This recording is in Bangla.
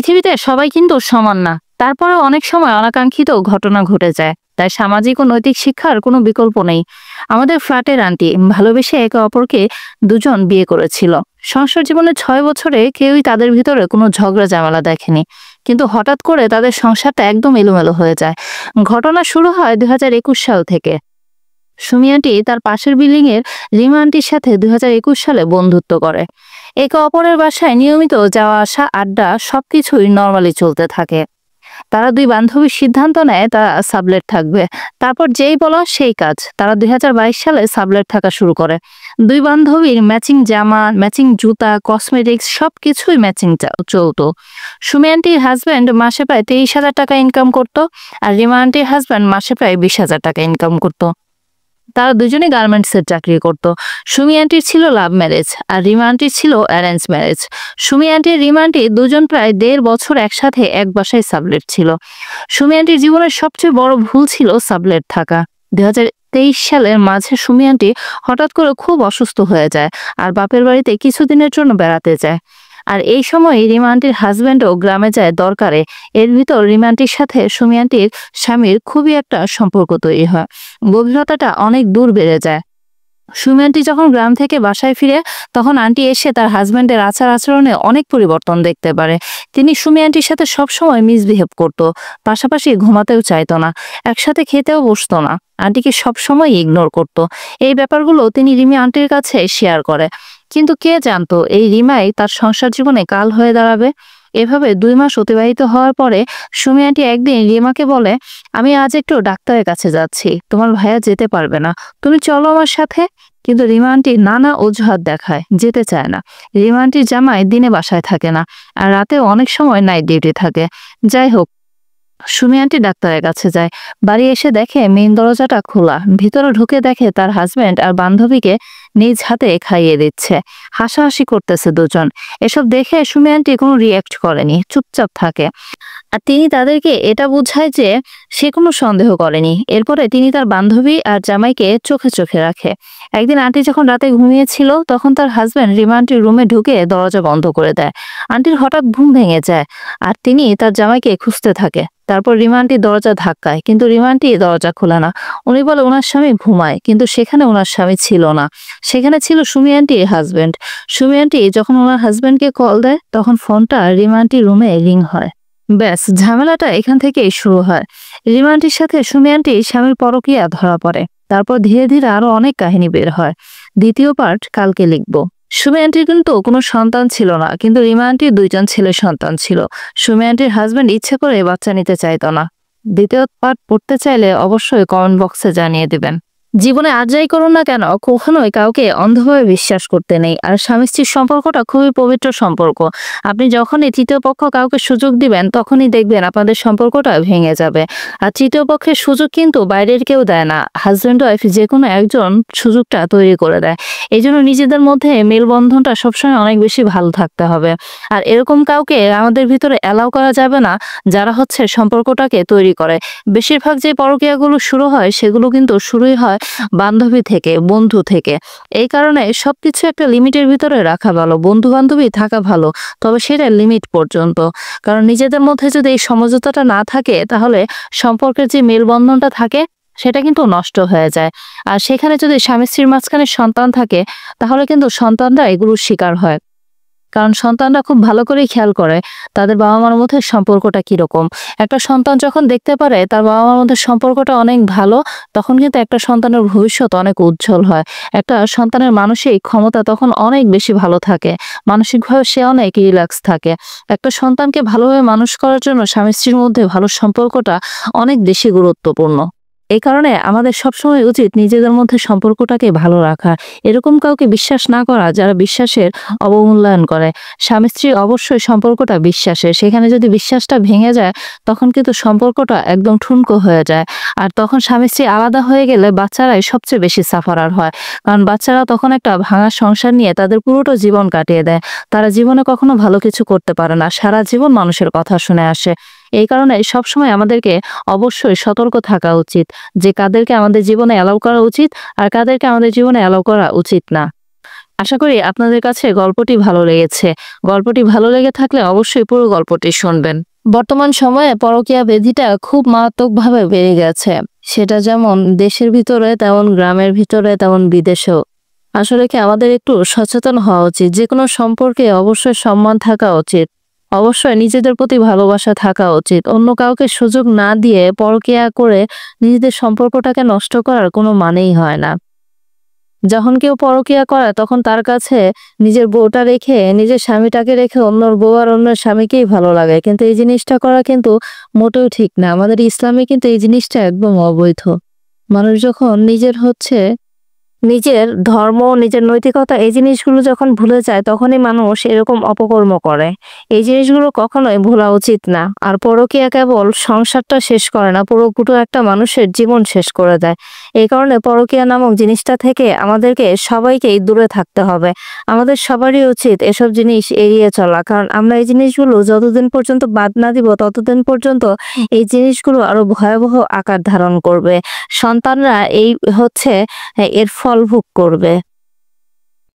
পৃথিবীতে সবাই কিন্তু সমান না, তারপরে অনেক সময় অনাকাঙ্ক্ষিত ঘটনা ঘটে যায়। তাই সামাজিক ও নৈতিক শিক্ষার কোনো বিকল্প নেই। আমাদের ফ্ল্যাটের আন্টি ভালোবেসে একে অপরকে দুজন বিয়ে করেছিল। সংসার জীবনে 6 বছরে কেউই তাদের ভিতরে কোনো ঝগড়া ঝামেলা দেখেনি, কিন্তু হঠাৎ করে তাদের সংসারটা একদম এলোমেলো হয়ে যায়। ঘটনা শুরু হয় 2021 সাল থেকে। সুমি আন্টি তার পাশের বিল্ডিং এর রিমা আন্টির সাথে 2021 সালে বন্ধুত্ব করে। একে অপরের বাসায় নিয়মিত যাওয়া আসা, আড্ডা সবকিছুই নরমালি চলতে থাকে। তারা দুই বান্ধবী সিদ্ধান্ত নেয় তারা সাবলেট থাকবে। তারপর যেই বলা সেই কাজ। তারা 2022 সালে সাবলেট থাকা শুরু করে। দুই বান্ধবীর ম্যাচিং জামা, ম্যাচিং জুতা, কসমেটিক্স সবকিছুই ম্যাচিং চলতো। সুমি আন্টির হাজব্যান্ড মাসে প্রায় 23,000 টাকা ইনকাম করতো, আর রিমা আন্টির হাজব্যান্ড মাসে প্রায় 20,000 টাকা ইনকাম করতো। তারা দুজনে গার্মেন্টসের চাকরি করত। সুমি আন্টির ছিল লাভ ম্যারেজ, আর রিমা আন্টির ছিল arrange marriage. Sumi aunty Rima aunty দুজন প্রায় 1.5 বছর একসাথে এক বাসায় সাবলেট ছিল। সুমি আন্টির জীবনের সবচেয়ে বড় ভুল ছিল সাবলেট থাকা। 2023 সালের মাঝে সুমি আন্টি হঠাৎ করে খুব অসুস্থ হয়ে যায়, আর বাপের বাড়িতে কিছুদিনের জন্য বেড়াতে যায়। আর এই সময় রিমা আন্টির হাজব্যান্ডও গ্রামে যায় দরকারে। এর ভিতর রিমা আন্টির সাথে সুমি আন্টির স্বামীর খুবই একটা সম্পর্ক তৈরি হয়। গভীরতাটা অনেক দূর বেড়ে যায়। সুমি আন্টি যখন গ্রাম থেকে বাসায় ফিরে, তখন আন্টি এসে তার হাজব্যান্ডের আচার আচরণে অনেক পরিবর্তন দেখতে পারে। তিনি সুমি আন্টির সাথে সবসময় মিসবিহেভ করতো, পাশাপাশি ঘুমাতেও চাইতো না, একসাথে খেতেও বসতো না, আন্টিকে সবসময় ইগনোর করতো। এই ব্যাপারগুলো তিনি রিমা আন্টির কাছে শেয়ার করে। কিন্তু কে জানতো এই রিমাই তার সংসার জীবনে কাল হয়ে দাঁড়াবে। এভাবে 2 মাস অতিবাহিত হওয়ার পরে সুমি আন্টি একদিন রিমাকে বলে, আমি আজ একটু ডাক্তারের কাছে যাচ্ছি, তোমার ভাইয়া যেতে পারবে না, তুমি চলো আমার সাথে। কিন্তু রিমা আন্টি নানা অজুহাত দেখায়, যেতে চায় না। রিমা আন্টির জামাই দিনে বাসায় থাকে না, আর রাতেও অনেক সময় নাইট ডিউটি থাকে। যাই হোক, সুমি আন্টি ডাক্তারের কাছে যায়। বাড়ি এসে দেখে মেইন দরজাটা খোলা। ভিতরে ঢুকে দেখে তার হাজবেন্ড আর বান্ধবীকে নিজ হাতে খাইয়ে দিচ্ছে, হাসাহাসি করতেছে দুজন। এসব দেখে সুমি আন্টি কোনো রিয়াক্ট করেনি, চুপচাপ থাকে। আর তিনি তাদেরকে এটা বুঝায় যে সে কোনো সন্দেহ করেনি। এরপরে তিনি তার বান্ধবী আর জামাইকে চোখে চোখে রাখে। একদিন আন্টি যখন রাতে ঘুমিয়েছিল, তখন তার হাজবেন্ড রিমা আন্টির রুমে ঢুকে দরজা বন্ধ করে দেয়। আন্টির হঠাৎ ঘুম ভেঙে যায়, আর তিনি তার জামাইকে খুঁজতে থাকে। তারপর রিমা আন্টি দরজা ধাক্কায়, কিন্তু রিমা আন্টি দরজা খোলে না। উনি বলে ওনার স্বামী ঘুমায়, কিন্তু সেখানে ওনার স্বামী ছিল না, সেখানে ছিল সুমি আন্টির হাজবেন্ড। সুমি আন্টি যখন ওনার হাজবেন্ডকে কল দেয়, তখন ফোনটা রিমা আন্টির রুমে রিং হয়। ব্যাস, ঝামেলাটা এখান থেকেই শুরু হয়। রিমা আন্টির সাথে সুমি আন্টি স্বামীর পরকীয়া ধরা পড়ে। তারপর ধীরে ধীরে আরো অনেক কাহিনী বের হয়। দ্বিতীয় পার্ট কালকে লিখবো। সুমি আন্টির কিন্তু কোনো সন্তান ছিল না, কিন্তু রিমা আন্টির 2জন ছেলে সন্তান ছিল। সুমি আন্টির হাজবেন্ড ইচ্ছে করে বাচ্চা নিতে চাইতো না। দ্বিতীয় পার্ট পড়তে চাইলে অবশ্যই কমেন্ট বক্সে জানিয়ে দিবেন। জীবনে আর যাই করুন না কেন, কখনোই কাউকে অন্ধভাবে বিশ্বাস করতে নেই। আর স্বামী স্ত্রীর সম্পর্কটা খুবই পবিত্র সম্পর্ক। আপনি যখনই তৃতীয় পক্ষ কাউকে সুযোগ দিবেন, তখনই দেখবেন আপনাদের সম্পর্কটা ভেঙে যাবে। আর তৃতীয় পক্ষের সুযোগ কিন্তু বাইরের কেউ দেয় না, হাজব্যান্ড ওয়াইফ যে কোনো একজন সুযোগটা তৈরি করে দেয়। এই জন্য নিজেদের মধ্যে মেলবন্ধনটা সবসময় অনেক বেশি ভালো থাকতে হবে। আর এরকম কাউকে আমাদের ভিতরে অ্যালাউ করা যাবে না যারা হচ্ছে সম্পর্কটাকে তৈরি করে। বেশিরভাগ যে পরকীয়াগুলো শুরু হয়, সেগুলো কিন্তু শুরুই হয় বান্ধবী থেকে, বন্ধু থেকে। এই কারণে সবকিছু একটা লিমিটের ভিতরে রাখা ভালো। বন্ধু বান্ধবী থাকা ভালো, তবে সেটা লিমিট পর্যন্ত। কারণ নিজেদের মধ্যে যদি এই সমঝোতাটা না থাকে, তাহলে সম্পর্কের যে মেলবন্ধনটা থাকে সেটা কিন্তু নষ্ট হয়ে যায়। আর সেখানে যদি স্বামী স্ত্রীর মাঝখানে সন্তান থাকে, তাহলে কিন্তু সন্তানরা এগুলোর শিকার হয়। কারণ সন্তানরা খুব ভালো করেই খেয়াল করে তাদের বাবা মার মধ্যে সম্পর্কটা কিরকম। একটা সন্তান যখন দেখতে পারে তার বাবা মার মধ্যে সম্পর্কটা অনেক ভালো, তখন কিন্তু একটা সন্তানের ভবিষ্যৎ অনেক উজ্জ্বল হয়। একটা সন্তানের মানসিক ক্ষমতা তখন অনেক বেশি ভালো থাকে, মানসিকভাবে সে অনেক রিল্যাক্স থাকে। একটা সন্তানকে ভালোভাবে মানুষ করার জন্য স্বামী স্ত্রীর মধ্যে ভালো সম্পর্কটা অনেক বেশি গুরুত্বপূর্ণ। এই কারণে আমাদের সবসময় উচিত নিজেদের মধ্যে সম্পর্কটাকে ভালো রাখা, এরকম কাউকে বিশ্বাস না করা যারা বিশ্বাসের অবমূল্যায়ন করে। স্বামী স্ত্রী অবশ্যই সম্পর্কটা বিশ্বাসের, সেখানে যদি বিশ্বাসটা ভেঙে যায়, তখন কিন্তু সম্পর্কটা একদম ঠুনকো হয়ে যায়। আর তখন স্বামী স্ত্রী আলাদা হয়ে গেলে বাচ্চারাই সবচেয়ে বেশি সাফারার হয়। কারণ বাচ্চারা তখন একটা ভাঙা সংসার নিয়ে তাদের পুরোটা জীবন কাটিয়ে দেয়। তারা জীবনে কখনো ভালো কিছু করতে পারে না, সারা জীবন মানুষের কথা শুনে আসে। এই কারণে সবসময় আমাদেরকে অবশ্যই সতর্ক থাকা উচিত যে কাদেরকে আমাদের জীবনে অ্যালাউ করা উচিত আর কাদেরকে আমাদের জীবনে অ্যালাউ করা উচিত না। আশা করি আপনাদের কাছে গল্পটি ভালো লেগেছে। গল্পটি ভালো লেগে থাকলে অবশ্যই পুরো গল্পটি শুনবেন। বর্তমান সময়ে পরকীয়া ব্যাধিটা খুব মারাত্মকভাবে বেড়ে গেছে। সেটা যেমন দেশের ভিতরে, তেমন গ্রামের ভিতরে, তেমন বিদেশেও। আসলে কি আমাদের একটু সচেতন হওয়া উচিত। যেকোনো সম্পর্কে অবশ্যই সম্মান থাকা উচিত। অবশ্যই নিজেদের প্রতি ভালোবাসা থাকা উচিত। অন্য কাউকে সুযোগ না দিয়ে পরকীয়া করে নিজেদের সম্পর্কটাকে নষ্ট করার কোনো মানেই হয় না। যখন কেউ পরকীয়া করে তখন তার কাছে নিজের বউটা রেখে, নিজের স্বামীটাকে রেখে অন্যর বউ আর অন্যের স্বামীকেই ভালো লাগে। কিন্তু এই জিনিসটা করা কিন্তু মোটেও ঠিক না। আমাদের ইসলামে কিন্তু এই জিনিসটা একদম অবৈধ। মানুষ যখন নিজের ধর্ম, নিজের নৈতিকতা এই জিনিসগুলো যখন ভুলে যায় তখনই মানুষ এরকম অপকর্ম করে। এই জিনিসগুলো কখনোই ভোলা উচিত না। আর পরকীয়া কেবল সংসারটা শেষ করে না, পুরো একটা মানুষের জীবন শেষ করে দেয়। এই কারণে পরকীয়া নামক জিনিসটা থেকে আমাদেরকে সবাইকেই দূরে থাকতে হবে। আমাদের সবারই উচিত এসব জিনিস এড়িয়ে চলা। কারণ আমরা এই জিনিসগুলো যতদিন পর্যন্ত বাদ না দিব ততদিন পর্যন্ত এই জিনিসগুলো আরো ভয়াবহ আকার ধারণ করবে। সন্তানরা এর ফল ভোগ করবে।